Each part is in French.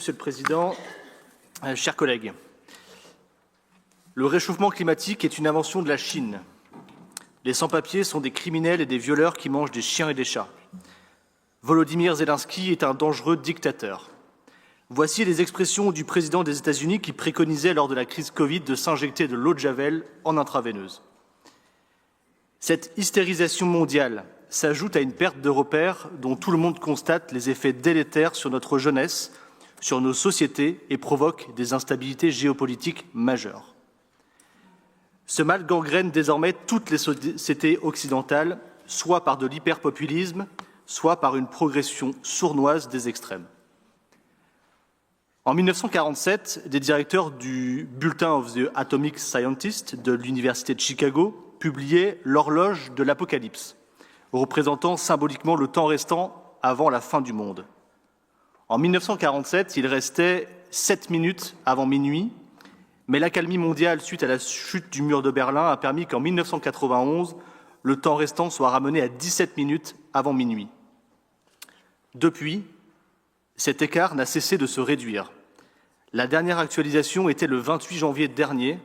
Monsieur le Président, chers collègues. Le réchauffement climatique est une invention de la Chine. Les sans-papiers sont des criminels et des violeurs qui mangent des chiens et des chats. Volodymyr Zelensky est un dangereux dictateur. Voici les expressions du président des États-Unis qui préconisait lors de la crise Covid de s'injecter de l'eau de Javel en intraveineuse. Cette hystérisation mondiale s'ajoute à une perte de repères dont tout le monde constate les effets délétères sur notre jeunesse, sur nos sociétés et provoque des instabilités géopolitiques majeures. Ce mal gangrène désormais toutes les sociétés occidentales, soit par de l'hyperpopulisme, soit par une progression sournoise des extrêmes. En 1947, des directeurs du Bulletin of the Atomic Scientist de l'Université de Chicago publiaient l'horloge de l'Apocalypse, représentant symboliquement le temps restant avant la fin du monde. En 1947, il restait 7 minutes avant minuit, mais l'accalmie mondiale suite à la chute du mur de Berlin a permis qu'en 1991, le temps restant soit ramené à 17 minutes avant minuit. Depuis, cet écart n'a cessé de se réduire. La dernière actualisation était le 28 janvier dernier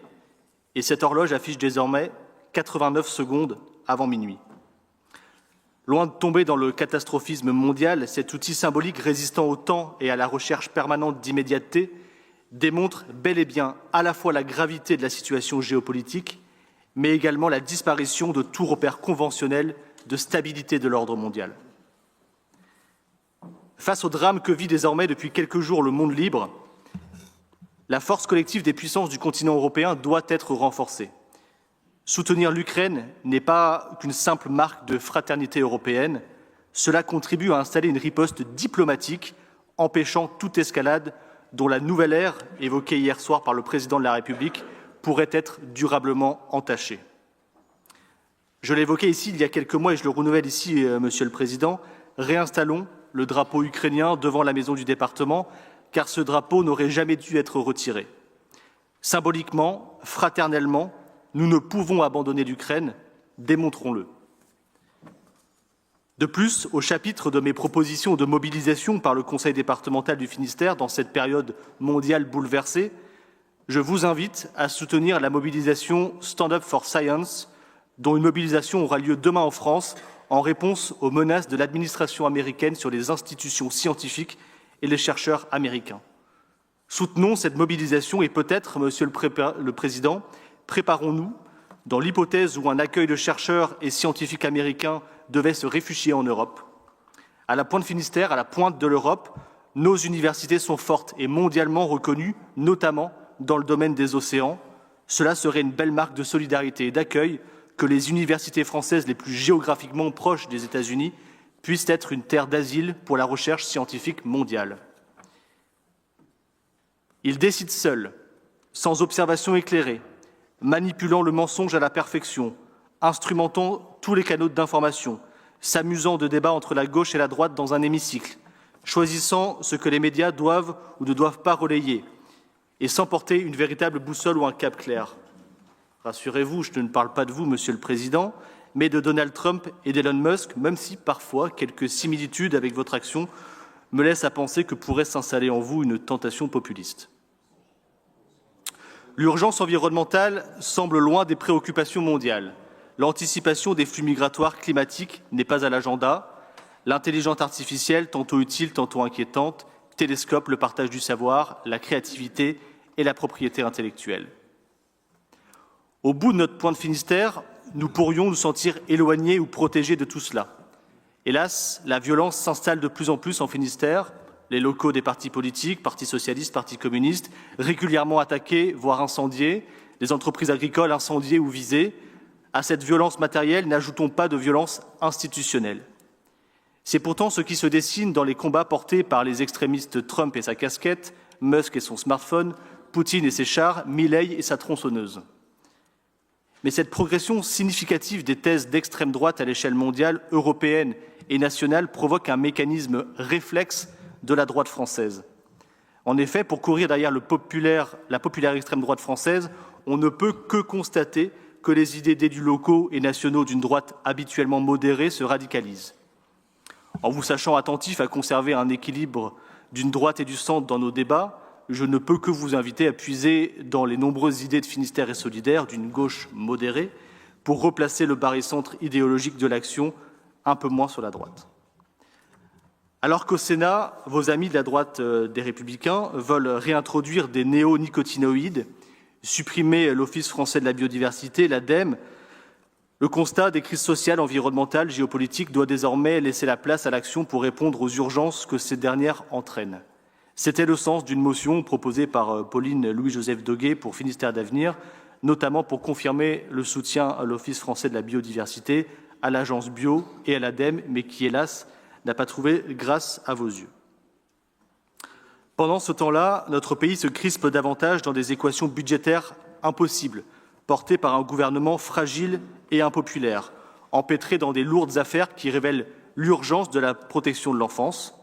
et cette horloge affiche désormais 89 secondes avant minuit. Loin de tomber dans le catastrophisme mondial, cet outil symbolique résistant au temps et à la recherche permanente d'immédiateté démontre bel et bien à la fois la gravité de la situation géopolitique, mais également la disparition de tout repère conventionnel de stabilité de l'ordre mondial. Face au drame que vit désormais depuis quelques jours le monde libre, la force collective des puissances du continent européen doit être renforcée. Soutenir l'Ukraine n'est pas qu'une simple marque de fraternité européenne, cela contribue à installer une riposte diplomatique empêchant toute escalade dont la nouvelle ère, évoquée hier soir par le président de la République, pourrait être durablement entachée. Je l'évoquais ici il y a quelques mois et je le renouvelle ici, Monsieur le Président, réinstallons le drapeau ukrainien devant la maison du département, car ce drapeau n'aurait jamais dû être retiré. Symboliquement, fraternellement, nous ne pouvons abandonner l'Ukraine, démontrons-le. De plus, au chapitre de mes propositions de mobilisation par le Conseil départemental du Finistère dans cette période mondiale bouleversée, je vous invite à soutenir la mobilisation Stand Up for Science, dont une mobilisation aura lieu demain en France en réponse aux menaces de l'administration américaine sur les institutions scientifiques et les chercheurs américains. Soutenons cette mobilisation et peut-être, Monsieur le Président, préparons-nous, dans l'hypothèse où un accueil de chercheurs et scientifiques américains devait se réfugier en Europe. À la pointe Finistère, à la pointe de l'Europe, nos universités sont fortes et mondialement reconnues, notamment dans le domaine des océans. Cela serait une belle marque de solidarité et d'accueil que les universités françaises les plus géographiquement proches des États-Unis puissent être une terre d'asile pour la recherche scientifique mondiale. Ils décident seuls, sans observation éclairée, manipulant le mensonge à la perfection, instrumentant tous les canaux d'information, s'amusant de débats entre la gauche et la droite dans un hémicycle, choisissant ce que les médias doivent ou ne doivent pas relayer, et sans porter une véritable boussole ou un cap clair. Rassurez-vous, je ne parle pas de vous, Monsieur le Président, mais de Donald Trump et d'Elon Musk, même si parfois quelques similitudes avec votre action me laissent à penser que pourrait s'installer en vous une tentation populiste. L'urgence environnementale semble loin des préoccupations mondiales. L'anticipation des flux migratoires climatiques n'est pas à l'agenda. L'intelligence artificielle, tantôt utile, tantôt inquiétante, télescope le partage du savoir, la créativité et la propriété intellectuelle. Au bout de notre pointe Finistère, nous pourrions nous sentir éloignés ou protégés de tout cela. Hélas, la violence s'installe de plus en plus en Finistère. Les locaux des partis politiques, Parti socialiste, Parti communiste, régulièrement attaqués, voire incendiés, les entreprises agricoles incendiées ou visées. À cette violence matérielle, n'ajoutons pas de violence institutionnelle. C'est pourtant ce qui se dessine dans les combats portés par les extrémistes Trump et sa casquette, Musk et son smartphone, Poutine et ses chars, Milei et sa tronçonneuse. Mais cette progression significative des thèses d'extrême droite à l'échelle mondiale, européenne et nationale provoque un mécanisme réflexe de la droite française. En effet, pour courir derrière la populaire extrême droite française, on ne peut que constater que les idées d'élus locaux et nationaux d'une droite habituellement modérée se radicalisent. En vous sachant attentif à conserver un équilibre d'une droite et du centre dans nos débats, je ne peux que vous inviter à puiser dans les nombreuses idées de Finistère et solidaire d'une gauche modérée pour replacer le barycentre idéologique de l'action un peu moins sur la droite. Alors qu'au Sénat, vos amis de la droite des Républicains veulent réintroduire des néonicotinoïdes, supprimer l'Office français de la biodiversité, l'ADEME, le constat des crises sociales, environnementales, géopolitiques doit désormais laisser la place à l'action pour répondre aux urgences que ces dernières entraînent. C'était le sens d'une motion proposée par Pauline Louis-Joseph Doguet pour Finistère d'avenir, notamment pour confirmer le soutien à l'Office français de la biodiversité, à l'Agence Bio et à l'ADEME, mais qui, hélas, n'a pas trouvé grâce à vos yeux. Pendant ce temps-là, notre pays se crispe davantage dans des équations budgétaires impossibles, portées par un gouvernement fragile et impopulaire, empêtré dans des lourdes affaires qui révèlent l'urgence de la protection de l'enfance.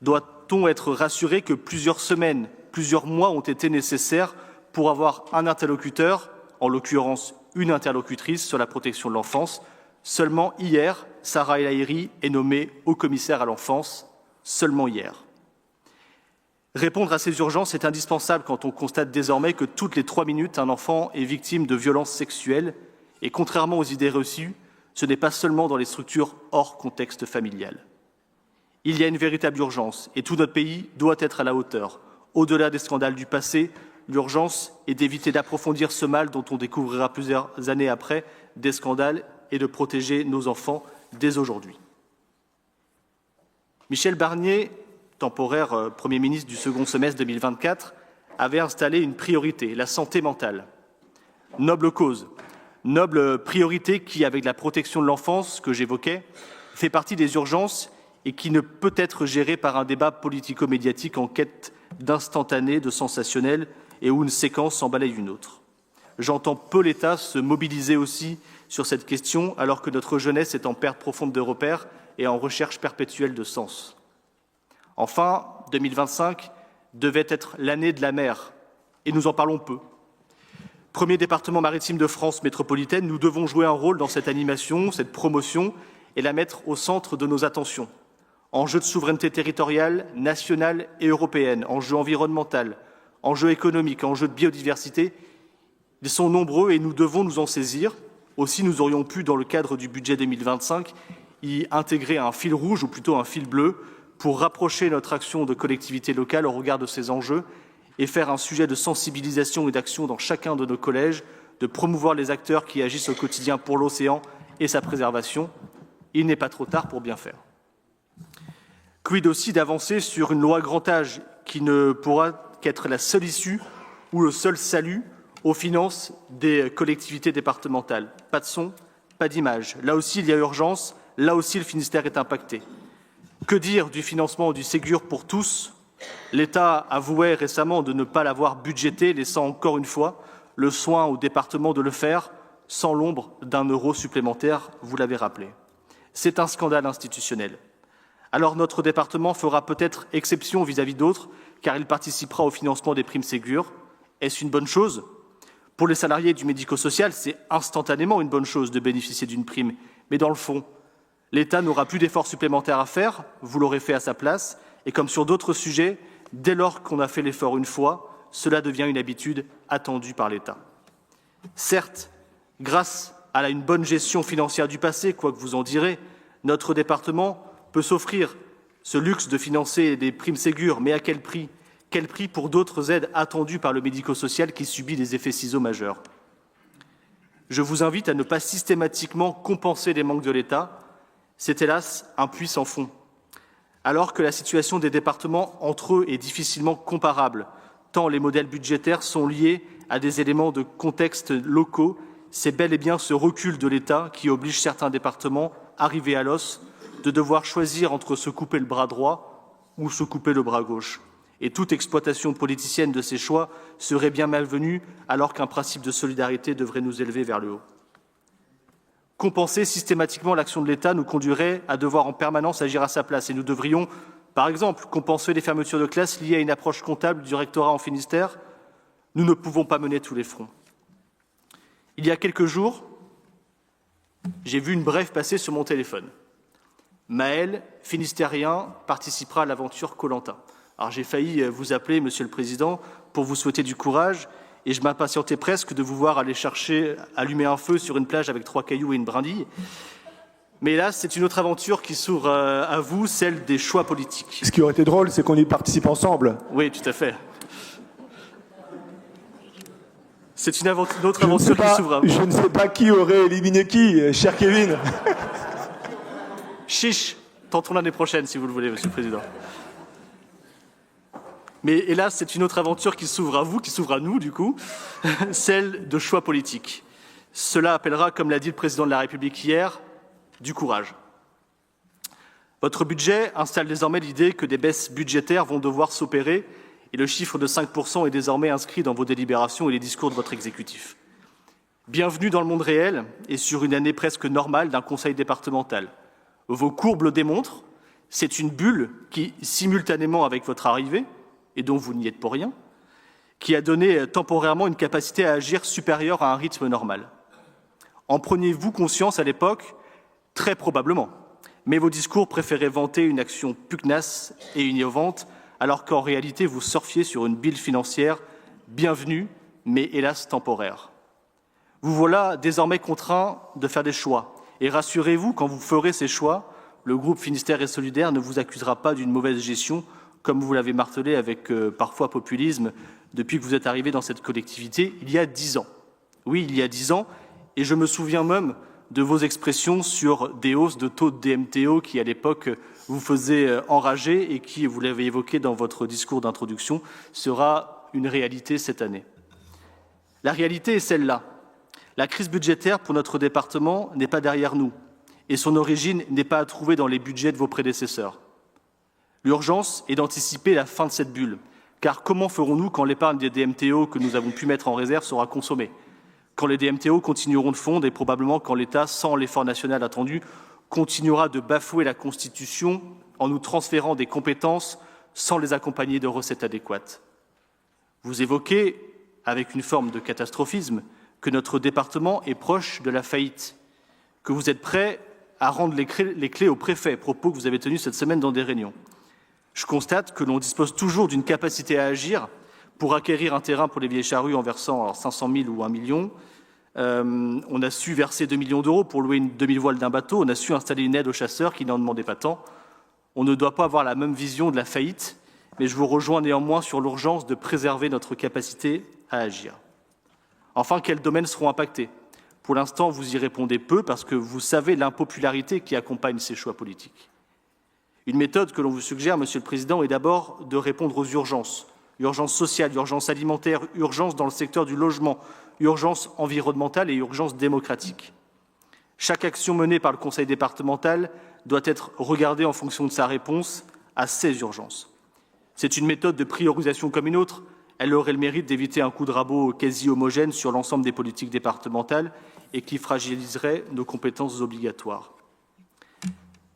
Doit-on être rassuré que plusieurs semaines, plusieurs mois ont été nécessaires pour avoir un interlocuteur, en l'occurrence une interlocutrice sur la protection de l'enfance? Seulement hier, Sarah El Haïry est nommée haut-commissaire à l'enfance, seulement hier. Répondre à ces urgences est indispensable quand on constate désormais que toutes les 3 minutes, un enfant est victime de violences sexuelles et contrairement aux idées reçues, ce n'est pas seulement dans les structures hors contexte familial. Il y a une véritable urgence et tout notre pays doit être à la hauteur. Au-delà des scandales du passé, l'urgence est d'éviter d'approfondir ce mal dont on découvrira plusieurs années après des scandales et de protéger nos enfants dès aujourd'hui. Michel Barnier, temporaire Premier ministre du second semestre 2024, avait installé une priorité, la santé mentale. Noble cause, noble priorité qui, avec la protection de l'enfance que j'évoquais, fait partie des urgences et qui ne peut être gérée par un débat politico-médiatique en quête d'instantané, de sensationnel et où une séquence en balaye une autre. J'entends peu l'État se mobiliser aussi sur cette question alors que notre jeunesse est en perte profonde de repères et en recherche perpétuelle de sens. Enfin, 2025 devait être l'année de la mer et nous en parlons peu. Premier département maritime de France métropolitaine, nous devons jouer un rôle dans cette animation, cette promotion et la mettre au centre de nos attentions. Enjeux de souveraineté territoriale, nationale et européenne, enjeux environnementaux, enjeux économiques, enjeux de biodiversité, ils sont nombreux et nous devons nous en saisir. Aussi, nous aurions pu, dans le cadre du budget 2025, y intégrer un fil rouge, ou plutôt un fil bleu, pour rapprocher notre action de collectivités locales au regard de ces enjeux et faire un sujet de sensibilisation et d'action dans chacun de nos collèges, de promouvoir les acteurs qui agissent au quotidien pour l'océan et sa préservation. Il n'est pas trop tard pour bien faire. Quid aussi d'avancer sur une loi grand âge qui ne pourra qu'être la seule issue ou le seul salut aux finances des collectivités départementales. Pas de son, pas d'image. Là aussi, il y a urgence. Là aussi, le Finistère est impacté. Que dire du financement du Ségur pour tous? L'État avouait récemment de ne pas l'avoir budgété, laissant encore une fois le soin au département de le faire sans l'ombre d'un euro supplémentaire, vous l'avez rappelé. C'est un scandale institutionnel. Alors notre département fera peut-être exception vis-à-vis d'autres, car il participera au financement des primes Ségur. Est-ce une bonne chose? Pour les salariés du médico-social, c'est instantanément une bonne chose de bénéficier d'une prime. Mais dans le fond, l'État n'aura plus d'efforts supplémentaires à faire, vous l'aurez fait à sa place, et comme sur d'autres sujets, dès lors qu'on a fait l'effort une fois, cela devient une habitude attendue par l'État. Certes, grâce à une bonne gestion financière du passé, quoi que vous en direz, notre département peut s'offrir ce luxe de financer des primes Ségur, mais à quel prix? Quel prix pour d'autres aides attendues par le médico-social qui subit des effets ciseaux majeurs? Je vous invite à ne pas systématiquement compenser les manques de l'État. C'est hélas un puits sans fond. Alors que la situation des départements entre eux est difficilement comparable, tant les modèles budgétaires sont liés à des éléments de contexte locaux, c'est bel et bien ce recul de l'État qui oblige certains départements, arrivés à l'os, de devoir choisir entre se couper le bras droit ou se couper le bras gauche. Et toute exploitation politicienne de ces choix serait bien malvenue, alors qu'un principe de solidarité devrait nous élever vers le haut. Compenser systématiquement l'action de l'État nous conduirait à devoir en permanence agir à sa place. Et nous devrions, par exemple, compenser les fermetures de classes liées à une approche comptable du rectorat en Finistère. Nous ne pouvons pas mener tous les fronts. Il y a quelques jours, j'ai vu une brève passer sur mon téléphone. Maël, finistérien, participera à l'aventure Koh-Lanta. Alors j'ai failli vous appeler, Monsieur le Président, pour vous souhaiter du courage, et je m'impatientais presque de vous voir aller chercher, allumer un feu sur une plage avec 3 cailloux et une brindille. Mais là, c'est une autre aventure qui s'ouvre à vous, celle des choix politiques. Ce qui aurait été drôle, c'est qu'on y participe ensemble. Oui, tout à fait. C'est une autre aventure qui s'ouvre à vous. Je ne sais pas qui aurait éliminé qui, cher Kevin. Chiche, tentons l'année prochaine, si vous le voulez, Monsieur le Président. Mais hélas, c'est une autre aventure qui s'ouvre à vous, qui s'ouvre à nous, du coup, celle de choix politiques. Cela appellera, comme l'a dit le Président de la République hier, du courage. Votre budget installe désormais l'idée que des baisses budgétaires vont devoir s'opérer et le chiffre de 5% est désormais inscrit dans vos délibérations et les discours de votre exécutif. Bienvenue dans le monde réel et sur une année presque normale d'un conseil départemental. Vos courbes le démontrent, c'est une bulle qui, simultanément avec votre arrivée, et dont vous n'y êtes pour rien, qui a donné temporairement une capacité à agir supérieure à un rythme normal. En preniez-vous conscience à l'époque? Très probablement. Mais vos discours préféraient vanter une action pugnace et innovante, alors qu'en réalité vous surfiez sur une bille financière bienvenue, mais hélas temporaire. Vous voilà désormais contraint de faire des choix. Et rassurez-vous, quand vous ferez ces choix, le groupe Finistère et Solidaire ne vous accusera pas d'une mauvaise gestion, comme vous l'avez martelé avec parfois populisme depuis que vous êtes arrivé dans cette collectivité il y a 10 ans. Oui, il y a 10 ans, et je me souviens même de vos expressions sur des hausses de taux de DMTO qui, à l'époque, vous faisaient enrager et qui, vous l'avez évoqué dans votre discours d'introduction, sera une réalité cette année. La réalité est celle-là. La crise budgétaire pour notre département n'est pas derrière nous et son origine n'est pas à trouver dans les budgets de vos prédécesseurs. L'urgence est d'anticiper la fin de cette bulle, car comment ferons-nous quand l'épargne des DMTO que nous avons pu mettre en réserve sera consommée? Quand les DMTO continueront de fondre et probablement quand l'État, sans l'effort national attendu, continuera de bafouer la Constitution en nous transférant des compétences sans les accompagner de recettes adéquates. Vous évoquez, avec une forme de catastrophisme, que notre département est proche de la faillite, que vous êtes prêt à rendre les clés au préfet, propos que vous avez tenus cette semaine dans des réunions. Je constate que l'on dispose toujours d'une capacité à agir pour acquérir un terrain pour les Vieilles Charrues en versant 500 000 ou 1 million. On a su verser 2 millions d'euros pour louer une demi-voile d'un bateau. On a su installer une aide aux chasseurs qui n'en demandaient pas tant. On ne doit pas avoir la même vision de la faillite, mais je vous rejoins néanmoins sur l'urgence de préserver notre capacité à agir. Enfin, quels domaines seront impactés? Pour l'instant, vous y répondez peu parce que vous savez l'impopularité qui accompagne ces choix politiques. Une méthode que l'on vous suggère, Monsieur le Président, est d'abord de répondre aux urgences. Urgence sociale, urgence alimentaire, urgence dans le secteur du logement, urgence environnementale et urgence démocratique. Chaque action menée par le Conseil départemental doit être regardée en fonction de sa réponse à ces urgences. C'est une méthode de priorisation comme une autre. Elle aurait le mérite d'éviter un coup de rabot quasi homogène sur l'ensemble des politiques départementales et qui fragiliserait nos compétences obligatoires.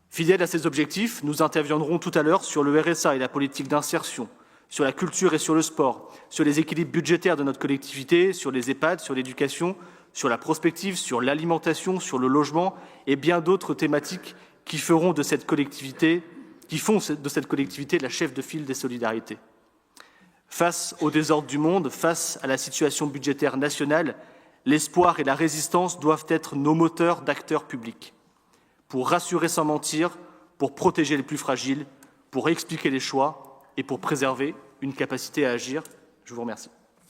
Fidèles à ces objectifs, nous interviendrons tout à l'heure sur le RSA et la politique d'insertion, sur la culture et sur le sport, sur les équilibres budgétaires de notre collectivité, sur les EHPAD, sur l'éducation, sur la prospective, sur l'alimentation, sur le logement et bien d'autres thématiques qui font de cette collectivité la chef de file des solidarités. Face au désordre du monde, face à la situation budgétaire nationale, l'espoir et la résistance doivent être nos moteurs d'acteurs publics. Pour rassurer sans mentir, pour protéger les plus fragiles, pour expliquer les choix et pour préserver une capacité à agir. Je vous remercie.